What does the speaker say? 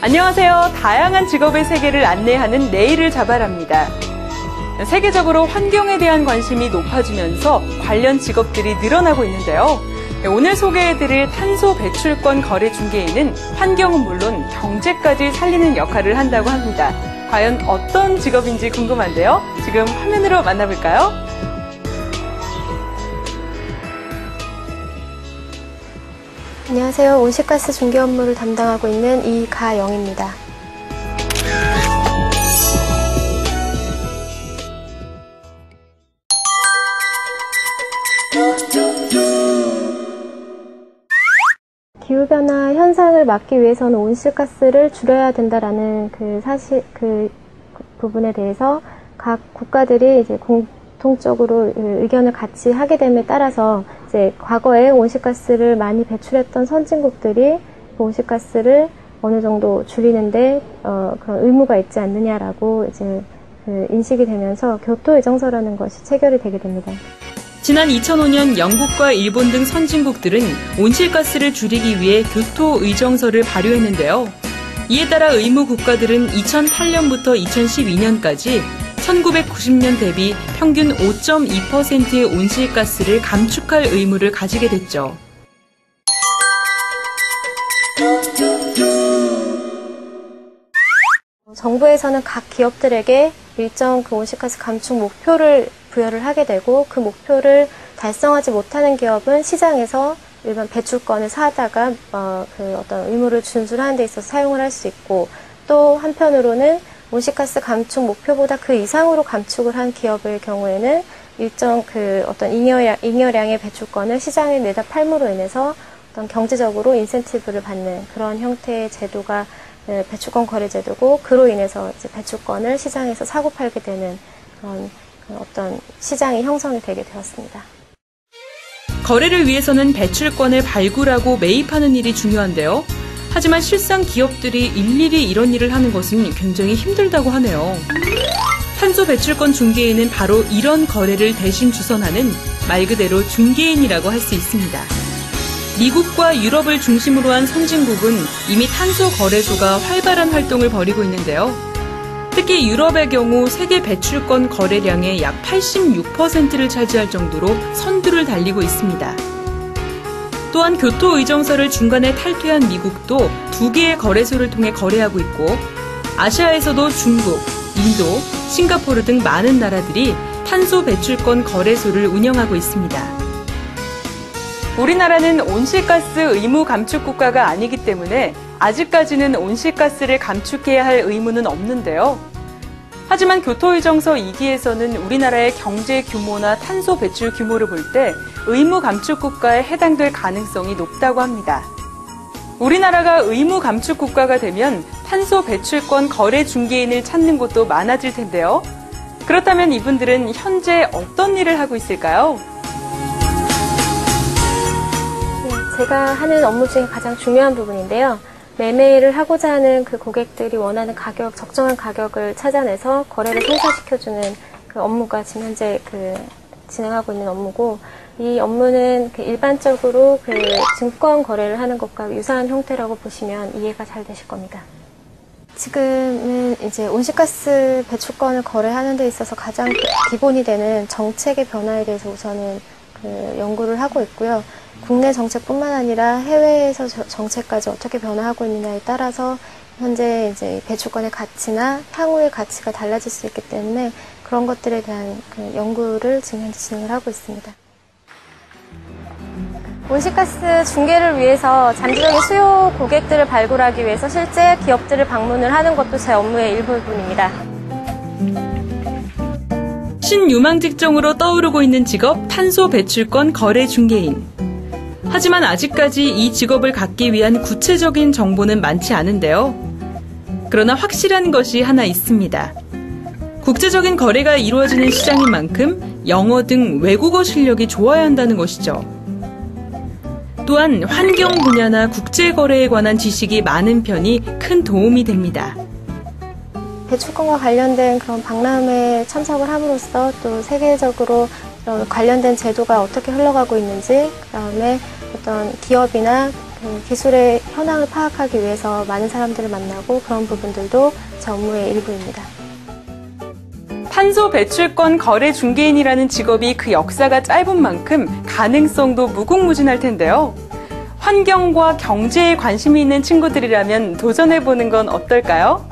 안녕하세요. 다양한 직업의 세계를 안내하는 내일을 잡아랍니다. 세계적으로 환경에 대한 관심이 높아지면서 관련 직업들이 늘어나고 있는데요. 오늘 소개해드릴 탄소 배출권 거래 중개인은 환경은 물론 경제까지 살리는 역할을 한다고 합니다. 과연 어떤 직업인지 궁금한데요. 지금 화면으로 만나볼까요? 안녕하세요. 온실가스 중개 업무를 담당하고 있는 이가영입니다. 기후변화 현상을 막기 위해서는 온실가스를 줄여야 된다라는 그 부분에 대해서 각 국가들이 이제 공통적으로 의견을 같이 하게 됨에 따라서 이제 과거에 온실가스를 많이 배출했던 선진국들이 그 온실가스를 어느 정도 줄이는데 그런 의무가 있지 않느냐라고 이제 인식이 되면서 교토의정서라는 것이 체결이 되게 됩니다. 지난 2005년 영국과 일본 등 선진국들은 온실가스를 줄이기 위해 교토의정서를 발효했는데요. 이에 따라 의무 국가들은 2008년부터 2012년까지 1990년 대비 평균 5.2%의 온실가스를 감축할 의무를 가지게 됐죠. 정부에서는 각 기업들에게 일정 온실가스 감축 목표를 부여를 하게 되고 그 목표를 달성하지 못하는 기업은 시장에서 일반 배출권을 사다가 어떤 의무를 준수하는 데 있어서 사용을 할 수 있고, 또 한편으로는 온실가스 감축 목표보다 그 이상으로 감축을 한 기업의 경우에는 일정 어떤 잉여량의 배출권을 시장에 내다 팔므로 인해서 어떤 경제적으로 인센티브를 받는 그런 형태의 제도가 배출권 거래 제도고, 그로 인해서 이제 배출권을 시장에서 사고 팔게 되는 그런 어떤 시장이 형성이 되게 되었습니다. 거래를 위해서는 배출권을 발굴하고 매입하는 일이 중요한데요. 하지만 실상 기업들이 일일이 이런 일을 하는 것은 굉장히 힘들다고 하네요. 탄소 배출권 중개인은 바로 이런 거래를 대신 주선하는 말 그대로 중개인이라고 할 수 있습니다. 미국과 유럽을 중심으로 한 선진국은 이미 탄소 거래소가 활발한 활동을 벌이고 있는데요. 특히 유럽의 경우 세계 배출권 거래량의 약 86%를 차지할 정도로 선두를 달리고 있습니다. 또한 교토의정서를 중간에 탈퇴한 미국도 2개의 거래소를 통해 거래하고 있고, 아시아에서도 중국, 인도, 싱가포르 등 많은 나라들이 탄소 배출권 거래소를 운영하고 있습니다. 우리나라는 온실가스 의무 감축 국가가 아니기 때문에 아직까지는 온실가스를 감축해야 할 의무는 없는데요. 하지만 교토의정서 2기에서는 우리나라의 경제 규모나 탄소 배출 규모를 볼 때 의무 감축 국가에 해당될 가능성이 높다고 합니다. 우리나라가 의무 감축 국가가 되면 탄소 배출권 거래 중개인을 찾는 곳도 많아질 텐데요. 그렇다면 이분들은 현재 어떤 일을 하고 있을까요? 제가 하는 업무 중에 가장 중요한 부분인데요. 매매를 하고자 하는 그 고객들이 원하는 가격, 적정한 가격을 찾아내서 거래를 성사시켜주는 그 업무가 지금 현재 진행하고 있는 업무고, 이 업무는 일반적으로 증권 거래를 하는 것과 유사한 형태라고 보시면 이해가 잘 되실 겁니다. 지금은 이제 온실가스 배출권을 거래하는 데 있어서 가장 기본이 되는 정책의 변화에 대해서 우선은 연구를 하고 있고요. 국내 정책뿐만 아니라 해외에서 정책까지 어떻게 변화하고 있느냐에 따라서 현재 이제 배출권의 가치나 향후의 가치가 달라질 수 있기 때문에 그런 것들에 대한 연구를 지금 현재 진행을 하고 있습니다. 온실가스 중개를 위해서 잠재적인 수요 고객들을 발굴하기 위해서 실제 기업들을 방문을 하는 것도 제 업무의 일부분입니다. 신유망 직종으로 떠오르고 있는 직업, 탄소 배출권 거래 중개인. 하지만 아직까지 이 직업을 갖기 위한 구체적인 정보는 많지 않은데요. 그러나 확실한 것이 하나 있습니다. 국제적인 거래가 이루어지는 시장인 만큼 영어 등 외국어 실력이 좋아야 한다는 것이죠. 또한 환경 분야나 국제 거래에 관한 지식이 많은 편이 큰 도움이 됩니다. 배출권과 관련된 그런 박람회에 참석을 함으로써 또 세계적으로 관련된 제도가 어떻게 흘러가고 있는지, 그다음에 어떤 기업이나 기술의 현황을 파악하기 위해서 많은 사람들을 만나고 그런 부분들도 제 업무의 일부입니다. 탄소 배출권 거래 중개인이라는 직업이 그 역사가 짧은 만큼 가능성도 무궁무진할 텐데요. 환경과 경제에 관심이 있는 친구들이라면 도전해보는 건 어떨까요?